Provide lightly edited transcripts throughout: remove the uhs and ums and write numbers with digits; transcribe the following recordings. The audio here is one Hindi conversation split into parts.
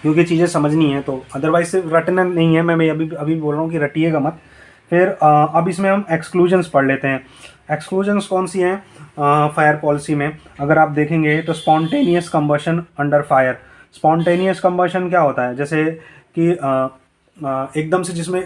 क्योंकि चीज़ें समझनी है, तो अदरवाइज सिर्फ रटना नहीं है। मैं अभी अभी बोल रहा हूँ कि रटिएगा मत। फिर अब इसमें हम एक्सक्लूजन्स पढ़ लेते हैं। एक्सक्लूजन्स कौन सी हैं फायर पॉलिसी में? अगर आप देखेंगे तो spontaneous combustion under fire. Spontaneous combustion क्या होता है? जैसे कि एकदम से जिसमें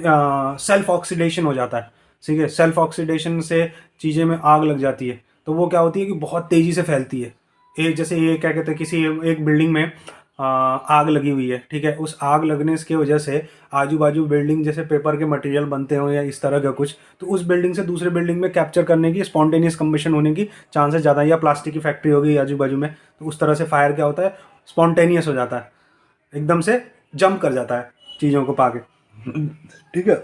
सेल्फ ऑक्सीडेशन हो जाता है, ठीक है, सेल्फ ऑक्सीडेशन से चीज़ें में आग लग जाती है, तो वो क्या होती है कि बहुत तेज़ी से फैलती है। एक जैसे ये क्या कहते हैं, किसी एक बिल्डिंग में आग लगी हुई है, ठीक है, उस आग लगने की वजह से आजू बाजू बिल्डिंग जैसे पेपर के मटेरियल बनते हो या इस तरह का कुछ, तो उस बिल्डिंग से दूसरे बिल्डिंग में कैप्चर करने की, स्पॉन्टेनियस कम्बशन होने की चांसेस ज़्यादा है। या प्लास्टिक की फैक्ट्री होगी आजू बाजू में, तो उस तरह से फायर क्या होता है, स्पॉन्टेनियस हो जाता है, एकदम से जंप कर जाता है चीज़ों को पाके, ठीक है।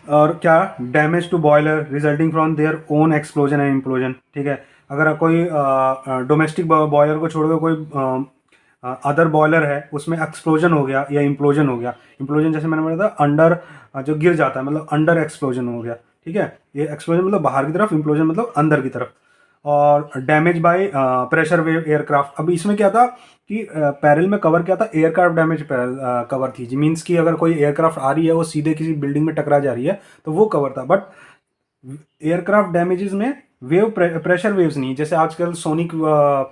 और क्या, damage to boiler resulting from their own explosion and implosion, ठीक है। अगर कोई डोमेस्टिक बॉयलर को छोड़कर कोई अदर बॉयलर है, उसमें एक्सप्लोजन हो गया या इम्प्लोजन हो गया, इम्प्लोजन जैसे मैंने बताया था अंडर, जो गिर जाता है मतलब अंडर एक्सप्लोजन हो गया, ठीक है। ये एक्सप्लोजन मतलब बाहर की तरफ, इम्प्लोजन मतलब अंदर की तरफ। और damage by pressure wave aircraft. अब इसमें क्या था कि पैरल में कवर क्या था, एयरक्राफ्ट डैमेज कवर थी जी, मीन्स कि अगर कोई एयरक्राफ्ट आ रही है वो सीधे किसी बिल्डिंग में टकरा जा रही है तो वो कवर था। बट एयरक्राफ्ट डैमेजेस में वेव प्रेशर वेव्स नहीं, जैसे आजकल सोनिक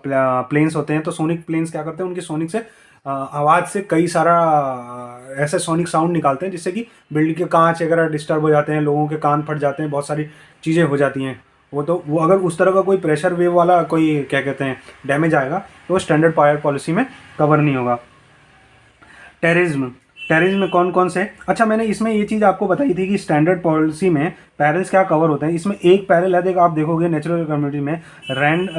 प्लेन्स होते हैं, तो सोनिक प्लेन्स क्या करते हैं, उनकी सोनिक से आवाज़ से कई सारा ऐसे सोनिक साउंड निकालते हैं जिससे कि बिल्डिंग के कांच वगैरह डिस्टर्ब हो जाते हैं, लोगों के कान फट जाते हैं, बहुत सारी चीज़ें हो जाती हैं। वो अगर उस तरह का कोई प्रेशर वेव वाला कोई क्या कहते हैं डैमेज आएगा तो वो स्टैंडर्ड फायर पॉलिसी में कवर नहीं होगा। टेररिज्म, टेररिज्म में कौन कौन से? अच्छा, मैंने इसमें ये चीज़ आपको बताई थी कि स्टैंडर्ड पॉलिसी में पैरल्स क्या कवर होते हैं। इसमें एक पैरल है, देखो आप देखोगे नेचुरल कम्युनिटी में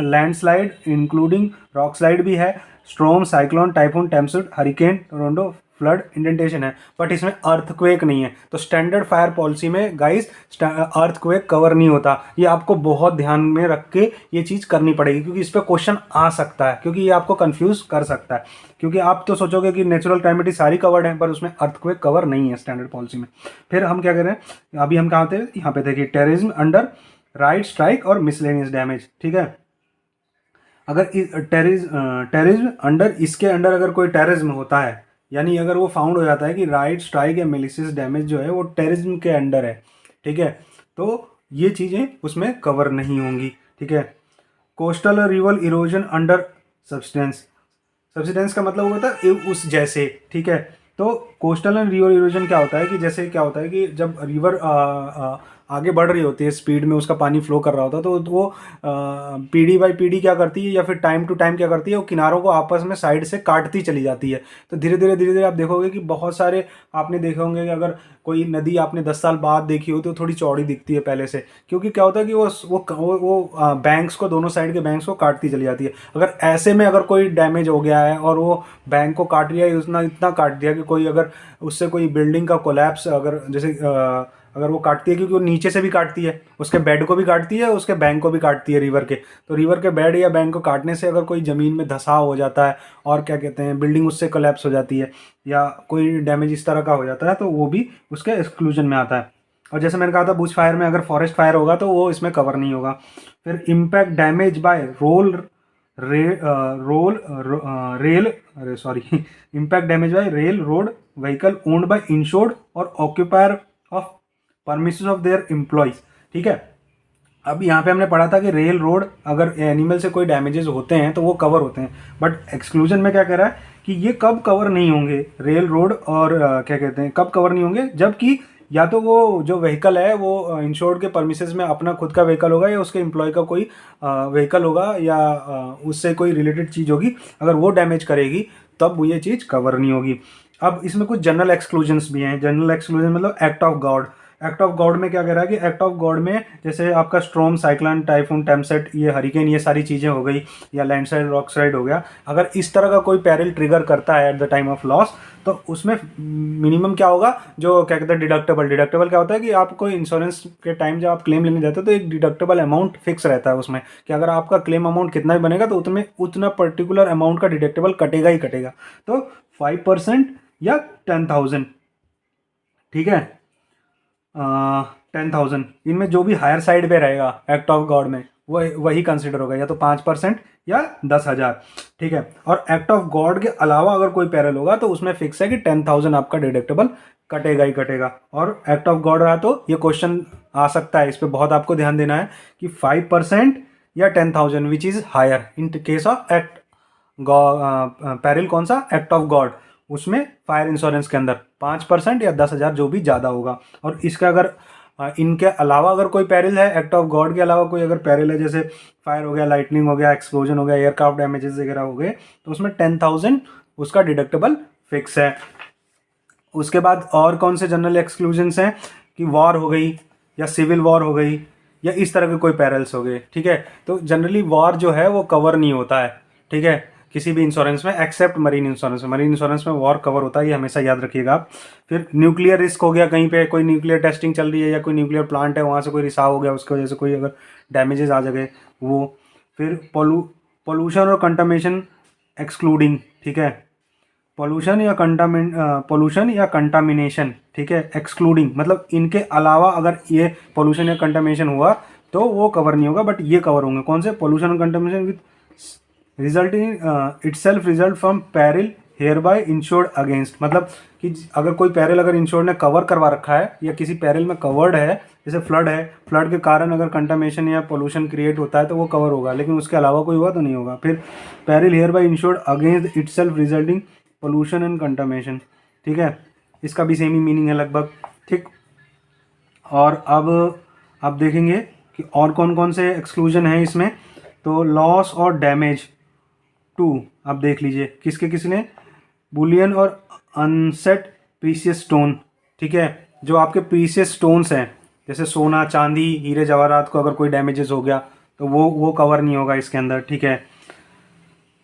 लैंडस्लाइड इंक्लूडिंग रॉक स्लाइड भी है, storm, cyclone, typhoon, tempest, hurricane, tornado, flood, inundation है, बट इसमें अर्थक्वेक नहीं है। तो स्टैंडर्ड फायर पॉलिसी में गाइस अर्थक्वेक कवर नहीं होता। ये आपको बहुत ध्यान में रख के ये चीज़ करनी पड़ेगी, क्योंकि इस पर क्वेश्चन आ सकता है, क्योंकि ये आपको कंफ्यूज कर सकता है। क्योंकि आप तो सोचोगे कि नेचुरल कैलेमिटी सारी कवर्ड है, पर उसमें अर्थक्वेक कवर नहीं है स्टैंडर्ड पॉलिसी में। फिर हम क्या करें, अभी हम कहाँ थे, यहाँ पे देखिए, टेररिज्म अंडर राइट स्ट्राइक और मिसलेनियस डैमेज, ठीक है। अगर टेररिज्म अंडर, इसके अंडर अगर कोई टेररिज्म होता है, यानी अगर वो फाउंड हो जाता है कि राइट स्ट्राइक या मेलिशियस डैमेज जो है वो टेररिज्म के अंडर है, ठीक है, तो ये चीज़ें उसमें कवर नहीं होंगी, ठीक है। Coastal river erosion under substance, subsidence का मतलब होता है उस जैसे, ठीक है। तो कोस्टल एंड रिवर इरोजन क्या होता है कि जैसे क्या होता है कि जब रिवर आगे बढ़ रही होती है स्पीड में, उसका पानी फ्लो कर रहा होता है, तो वो पीढ़ी बाई पीढ़ी क्या करती है या फिर टाइम टू टाइम क्या करती है, वो किनारों को आपस में साइड से काटती चली जाती है। तो धीरे धीरे आप देखोगे कि बहुत सारे, आपने देखे होंगे कि अगर कोई नदी आपने 10 साल बाद देखी हो तो थोड़ी चौड़ी दिखती है पहले से, क्योंकि क्या होता है कि वो बैंक्स को, दोनों साइड के बैंक्स को काटती चली जाती है। अगर ऐसे में अगर कोई डैमेज हो गया है और वो बैंक को काट रही है, उतना इतना काट दिया कि कोई अगर उससे कोई बिल्डिंग का कोलैप्स, अगर जैसे अगर वो काटती है, क्योंकि वो नीचे से भी काटती है, उसके बेड को भी काटती है, उसके बैंक को भी काटती है रिवर के, तो रिवर के बेड या बैंक को काटने से अगर कोई ज़मीन में धंसाव हो जाता है और क्या कहते हैं बिल्डिंग उससे कोलैप्स हो जाती है, या कोई डैमेज इस तरह का हो जाता है, तो वो भी उसके एक्सक्लूजन में आता है। और जैसे मैंने कहा था बुश फायर में अगर फॉरेस्ट फायर होगा तो वो इसमें कवर नहीं होगा। फिर इम्पैक्ट डैमेज बाय रेल, अरे sorry, impact damage by rail road vehicle owned by insured और occupier of premises of their employees, ठीक है। अब यहाँ पे हमने पढ़ा था कि रेल रोड अगर एनिमल से कोई डैमेजेस होते हैं तो वो कवर होते हैं, बट एक्सक्लूजन में क्या कह रहा है कि ये कब कवर नहीं होंगे, रेल रोड और क्या कहते हैं कब कवर नहीं होंगे, जबकि या तो वो जो व्हीकल है वो इंश्योर्ड के परमिसेस में अपना खुद का व्हीकल होगा या उसके एम्प्लॉय का कोई व्हीकल होगा या उससे कोई रिलेटेड चीज़ होगी, अगर वो डैमेज करेगी तब ये चीज़ कवर नहीं होगी। अब इसमें कुछ जनरल एक्सक्लूजन्स भी हैं। जनरल एक्सक्लूजन मतलब act of God. Act of God में क्या कह रहा है कि एक्ट ऑफ गॉड में जैसे आपका स्ट्रॉम, साइक्लोन, टाइफून, टेम्पसेट, ये हरिकेन, ये सारी चीज़ें हो गई, या लैंडस्लाइड, रॉक स्लाइड हो गया, अगर इस तरह का कोई पैरल ट्रिगर करता है at the time of loss, तो उसमें मिनिमम क्या होगा, जो क्या कहते हैं डिडक्टेबल। डिडक्टेबल क्या होता है कि आपको इंश्योरेंस के टाइम जब आप क्लेम लेने जाते हो तो एक डिडक्टेबल अमाउंट फिक्स रहता है उसमें, कि अगर आपका क्लेम अमाउंट कितना भी बनेगा तो उतने उतना पर्टिकुलर अमाउंट का डिडक्टेबल कटेगा ही कटेगा। तो 5% या 10,000, ठीक है, 10,000, इनमें जो भी हायर साइड पे रहेगा एक्ट ऑफ गॉड में वही वही कंसिडर होगा, या तो 5% या 10,000, ठीक है। और एक्ट ऑफ गॉड के अलावा अगर कोई पैरल होगा तो उसमें फिक्स है कि 10,000 आपका डिडक्टेबल कटेगा ही कटेगा। और एक्ट ऑफ गॉड रहा तो ये क्वेश्चन आ सकता है, इस पर बहुत आपको ध्यान देना है कि 5% या 10,000 which is higher in case of act peril. कौन सा? Act of God. उसमें फायर इंश्योरेंस के अंदर 5% या 10,000 जो भी ज़्यादा होगा। और इसका अगर इनके अलावा अगर कोई पैरिल है, एक्ट ऑफ गॉड के अलावा कोई अगर पैरिल है, जैसे फायर हो गया, लाइटनिंग हो गया, एक्सप्लोजन हो गया, एयरक्राफ्ट डैमेजेस वगैरह हो गए, तो उसमें 10,000 उसका डिडक्टेबल फिक्स है। उसके बाद और कौन से जनरल एक्सक्लूजन्स हैं कि वॉर हो गई या सिविल वॉर हो गई या इस तरह के कोई पैरल्स हो गए, ठीक है। तो जनरली वॉर जो है वो कवर नहीं होता है, ठीक है, किसी भी इंश्योरेंस में एक्सेप्ट मरीन इंश्योरेंस में। मरीन इंश्योरेंस में वॉर कवर होता है, ये हमेशा याद रखिएगा आप। फिर न्यूक्लियर रिस्क हो गया, कहीं पे कोई न्यूक्लियर टेस्टिंग चल रही है या कोई न्यूक्लियर प्लांट है, वहाँ से कोई रिसाव हो गया, उसकी वजह से कोई अगर डैमेजेस आ जाए वो। फिर पोल्यूशन और कंटामिनेशन एक्सक्लूडिंग, ठीक है, पोल्यूशन या कंटामिनेशन, ठीक है, एक्सक्लूडिंग मतलब इनके अलावा अगर ये पोल्यूशन या कंटामिनेशन हुआ तो वो कवर नहीं होगा, बट ये कवर होंगे। कौन से? पोल्यूशन और contamination with resulting itself result from peril hereby insured against, मतलब कि अगर कोई पैरिल अगर इंश्योर्ड ने कवर करवा रखा है या किसी पैरिल में कवर्ड है, जैसे फ्लड है, फ्लड के कारण अगर कंटामिनेशन या पोल्यूशन क्रिएट होता है तो वो कवर होगा, लेकिन उसके अलावा कोई हुआ तो नहीं होगा। फिर peril hereby insured against itself resulting pollution and contamination, ठीक है, इसका भी सेम ही मीनिंग है लगभग, ठीक। और अब आप देखेंगे कि और कौन कौन से एक्सक्लूजन है इसमें। तो लॉस और डैमेज टू आप देख लीजिए किसके किसने, बुलियन और अनसेट प्रीशियस स्टोन, ठीक है, जो आपके प्रीशियस स्टोन्स हैं जैसे सोना, चांदी, हीरे जवाहरात को अगर कोई डैमेजेस हो गया तो वो कवर नहीं होगा इसके अंदर, ठीक है।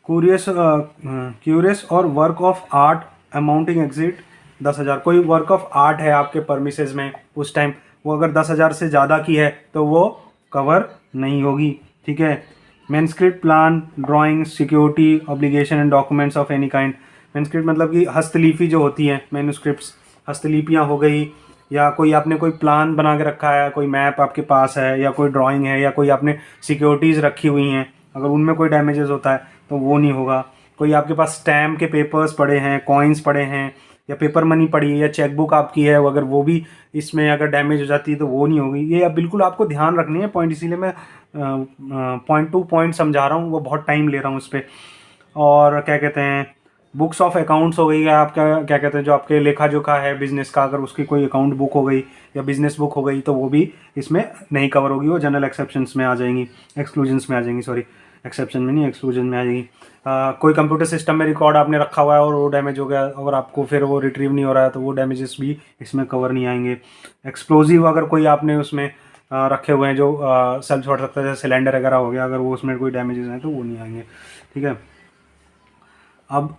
क्यूरियस और work of art amounting exit 10,000, कोई वर्क ऑफ आर्ट है आपके परमिसेस में उस टाइम, वो अगर 10,000 से ज़्यादा की है तो वो कवर नहीं होगी, ठीक है। Manuscript, plan, drawing, security obligation and documents of any kind. Manuscript मतलब कि हस्तलिपि जो होती हैं, मैन्युस्क्रिप्ट्स, हस्तलिपियाँ हो गई, या कोई आपने कोई प्लान बना के रखा है, कोई मैप आपके पास है, या कोई ड्राइंग है, या कोई आपने सिक्योरिटीज़ रखी हुई हैं, अगर उनमें कोई डैमेजेस होता है तो वो नहीं होगा। कोई आपके पास स्टैम्प के पेपर्स पड़े हैं, कॉइन्स पड़े हैं, या पेपर मनी पड़ी है, या चेकबुक आपकी है, अगर वो भी इसमें अगर डैमेज हो जाती है तो वो नहीं होगी। ये अब बिल्कुल आपको ध्यान रखनी है पॉइंट, इसीलिए मैं पॉइंट टू पॉइंट समझा रहा हूँ, वो बहुत टाइम ले रहा हूँ उस पर। और क्या कहते हैं, बुक्स ऑफ अकाउंट्स हो गई है आपका, क्या कहते हैं, जो आपके लेखा जोखा है बिजनेस का, अगर उसकी कोई अकाउंट बुक हो गई या बिजनेस बुक हो गई तो वो भी इसमें नहीं कवर होगी, वो जनरल एक्सेप्शंस में आ जाएंगी, एक्सक्लूजन्स में आ जाएंगी, सॉरी, एक्सेप्शन में नहीं, एक्सक्लूजन में आ जाएगी। कोई कंप्यूटर सिस्टम में रिकॉर्ड आपने रखा हुआ है और वो डैमेज हो गया, अगर आपको फिर वो रिट्रीव नहीं हो रहा है तो वो डैमेजेस भी इसमें कवर नहीं आएंगे। एक्सप्लोजिव अगर कोई आपने उसमें रखे हुए हैं जो सेल्फ शॉर्ट सकता है, जैसे सिलेंडर वगैरह हो गया, अगर वो उसमें कोई डैमेजेस हैं तो वो नहीं आएंगे, ठीक है। अब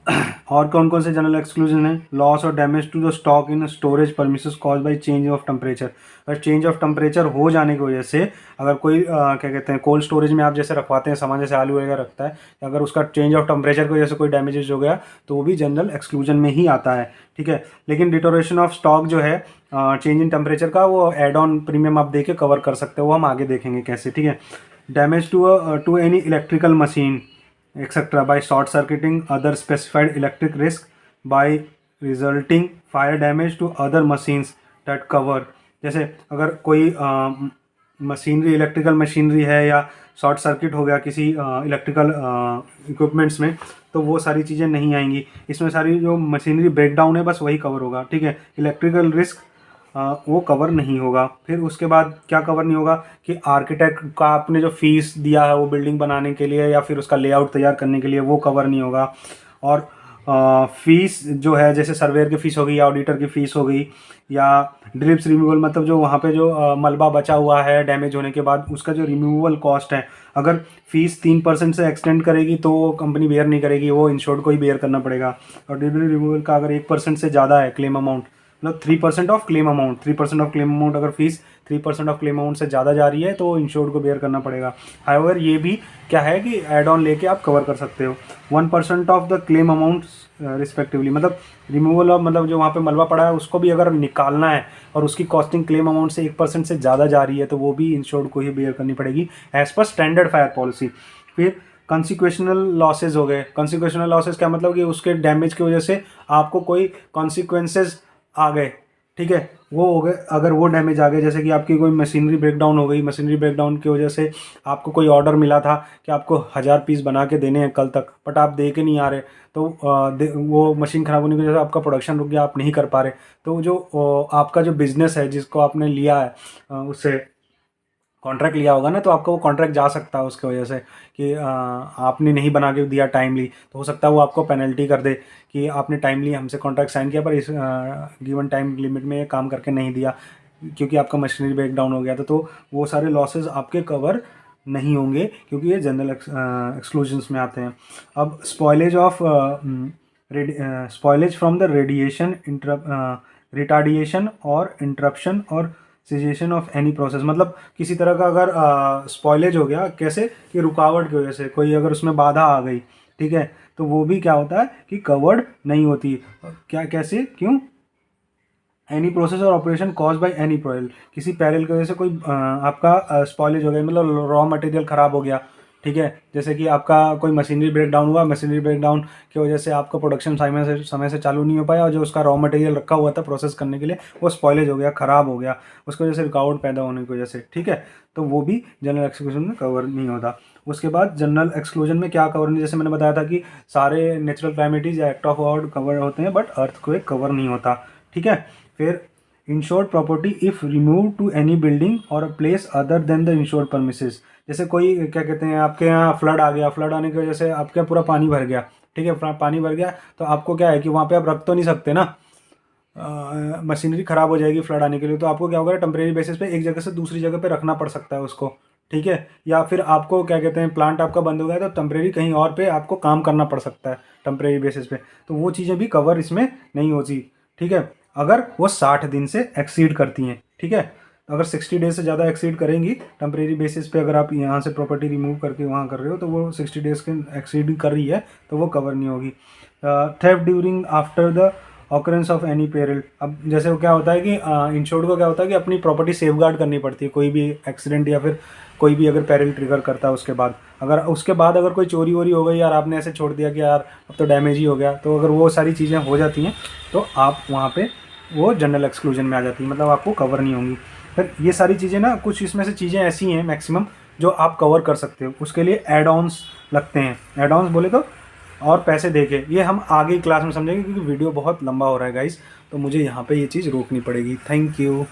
और कौन कौन से जनरल एक्सक्लूजन है, लॉस और damage to the stock in storage premises cause by change of temperature. अगर चेंज ऑफ टेम्परेचर हो जाने की वजह से अगर कोई क्या कहते हैं, कोल्ड स्टोरेज में आप जैसे रखवाते हैं सामान, जैसे आलू वगैरह रखता है, अगर उसका चेंज ऑफ टेम्परेचर की वजह से कोई डैमेजेस हो गया तो वो भी जनरल एक्सक्लूजन में ही आता है, ठीक है। लेकिन डिटोरेशन ऑफ स्टॉक जो है चेंज इन टेम्परेचर का, वो एड ऑन प्रीमियम आप देके कवर कर सकते हो, वो हम आगे देखेंगे कैसे, ठीक है। Damage to any electrical machine etc. by short circuiting other specified electric risk by resulting fire damage to other machines that cover। जैसे अगर कोई मशीनरी, इलेक्ट्रिकल मशीनरी है या शॉर्ट सर्किट हो गया किसी इलेक्ट्रिकल इक्विपमेंट्स में, तो वो सारी चीज़ें नहीं आएंगी इसमें, सारी जो मशीनरी ब्रेकडाउन है बस वही कवर होगा, ठीक है। इलेक्ट्रिकल रिस्क वो कवर नहीं होगा। फिर उसके बाद क्या कवर नहीं होगा कि आर्किटेक्ट का आपने जो फीस दिया है वो बिल्डिंग बनाने के लिए या फिर उसका लेआउट तैयार करने के लिए, वो कवर नहीं होगा। और फीस जो है, जैसे सर्वेयर की फ़ीस हो गई या ऑडिटर की फ़ीस हो गई, या ड्रिप्स रिमूवल, मतलब जो वहाँ पे जो मलबा बचा हुआ है डैमेज होने के बाद उसका जो रिमूवल कॉस्ट है, अगर फीस 3% से एक्सटेंड करेगी तो वो कंपनी बेयर नहीं करेगी, वो इंश्योर्ड को ही बेयर करना पड़ेगा। और डिब्री रिमूवल का अगर 1% से ज़्यादा है क्लेम अमाउंट मतलब 3% of claim amount, 3% of claim amount, अगर फीस 3% ऑफ क्लेम अमाउंट से ज़्यादा जा रही है तो इंश्योर्ड को बेयर करना पड़ेगा। हाउएवर ये भी क्या है कि एड ऑन लेके आप कवर कर सकते हो। 1% of the claim amount respectively, मतलब रिमूवल ऑफ, मतलब जो वहाँ पे मलबा पड़ा है उसको भी अगर निकालना है और उसकी कॉस्टिंग क्लेम अमाउंट से 1% से ज़्यादा जा रही है तो वो भी इंश्योर्ड को ही बेयर करनी पड़ेगी as per standard fire policy. फिर कॉन्सिक्वेशनल लॉसेज हो गए। कॉन्सिक्वेशनल लॉसेज क्या मतलब कि उसके डैमेज की वजह से आपको कोई कॉन्सिक्वेंसेज आ गए, ठीक है, वो हो गए। अगर वो डैमेज आ गए, जैसे कि आपकी कोई मशीनरी ब्रेकडाउन हो गई, मशीनरी ब्रेकडाउन की वजह से आपको कोई ऑर्डर मिला था कि आपको 1000 पीस बना के देने हैं कल तक, बट आप दे के नहीं आ रहे, तो वो मशीन ख़राब होने की वजह से आपका प्रोडक्शन रुक गया, आप नहीं कर पा रहे, तो जो आपका जो बिज़नेस है जिसको आपने लिया है उससे कॉन्ट्रैक्ट लिया होगा ना, तो आपका वो कॉन्ट्रैक्ट जा सकता है उसके वजह से कि आपने नहीं बना के दिया टाइमली, तो हो सकता है वो आपको पेनल्टी कर दे कि आपने टाइमली हमसे कॉन्ट्रैक्ट साइन किया पर इस गिवन टाइम लिमिट में ये काम करके नहीं दिया क्योंकि आपका मशीनरी ब्रेकडाउन हो गया था, तो वो सारे लॉसेस आपके कवर नहीं होंगे क्योंकि ये जनरल एक्सक्लूजन्स में आते हैं। अब स्पॉयलेज फ्रॉम द रेडिएशन, रिटार्डिएशन और इंटरप्शन और सीजेशन ऑफ एनी प्रोसेस, मतलब किसी तरह का अगर स्पॉयलेज हो गया, कैसे कि रुकावट की वजह से कोई अगर उसमें बाधा आ गई, ठीक है, तो वो भी क्या होता है कि कवर्ड नहीं होती। क्या, कैसे, क्यों? एनी प्रोसेस और operation cause by any peril, किसी पेरिल की वजह से कोई आपका स्पॉयलेज हो गया, मतलब रॉ मटेरियल ख़राब हो गया, ठीक है, जैसे कि आपका कोई मशीनरी ब्रेकडाउन हुआ, मशीनरी ब्रेकडाउन की वजह से आपका प्रोडक्शन समय से चालू नहीं हो पाया और जो उसका रॉ मटेरियल रखा हुआ था प्रोसेस करने के लिए वो स्पॉयलेज हो गया, ख़राब हो गया, उसकी वजह से रुकावट पैदा होने की वजह से, ठीक है, तो वो भी जनरल एक्सक्लूजन में कवर नहीं होता। उसके बाद जनरल एक्सक्लूजन में क्या कवर नहीं, जैसे मैंने बताया था कि सारे नेचुरल कैलेमिटीज या एक्ट ऑफ गॉड कवर होते हैं बट अर्थक्वेक कवर नहीं होता, ठीक है। फिर insured property if remove to any building or a place other than the insured premises, जैसे कोई क्या कहते हैं आपके यहाँ फ्लड आ गया, फ्लड आने की वजह से आपके यहाँ पूरा पानी भर गया, ठीक है, पानी भर गया तो आपको क्या है कि वहाँ पे आप रख तो नहीं सकते ना, मशीनरी ख़राब हो जाएगी फ्लड आने के लिए, तो आपको क्या होगा, टेम्परेरी बेसिस पे एक जगह से दूसरी जगह पे रखना पड़ सकता है उसको, ठीक है, या फिर आपको क्या कहते हैं प्लांट आपका बंद हो गया तो टेम्परेरी कहीं और पे आपको काम करना पड़ सकता है टेम्परेरी बेसिस पे, तो वो चीज़ें भी कवर इसमें नहीं होती, ठीक है, अगर वो 60 दिन से एक्सीड करती हैं, ठीक है, तो अगर 60 डेज से ज़्यादा एक्सीड करेंगी टेम्परेरी बेसिस पे, अगर आप यहाँ से प्रॉपर्टी रिमूव करके वहाँ कर रहे हो तो वो 60 डेज के एक्सीड कर रही है तो वो कवर नहीं होगी। Theft during after the occurrence of any peril, अब जैसे वो क्या होता है कि इंश्योर्ड को क्या होता है कि अपनी प्रॉपर्टी सेफगार्ड करनी पड़ती है, कोई भी एक्सीडेंट या फिर कोई भी अगर पेरिल ट्रिगर करता है उसके बाद, अगर कोई चोरी वोरी हो गई यार, आपने ऐसे छोड़ दिया कि यार अब तो डैमेज ही हो गया, तो अगर वो सारी चीज़ें हो जाती हैं तो आप वहाँ पे वो जनरल एक्सक्लूजन में आ जाती है, मतलब आपको कवर नहीं होंगी। फिर ये सारी चीज़ें ना, कुछ इसमें से चीज़ें ऐसी हैं मैक्सिमम जो आप कवर कर सकते हो, उसके लिए एड ऑन्स लगते हैं। एड ऑन्स बोले तो और पैसे देके, ये हम आगे क्लास में समझेंगे क्योंकि वीडियो बहुत लंबा हो रहा है गाइस, तो मुझे यहाँ पे ये चीज़ रोकनी पड़ेगी। Thank you.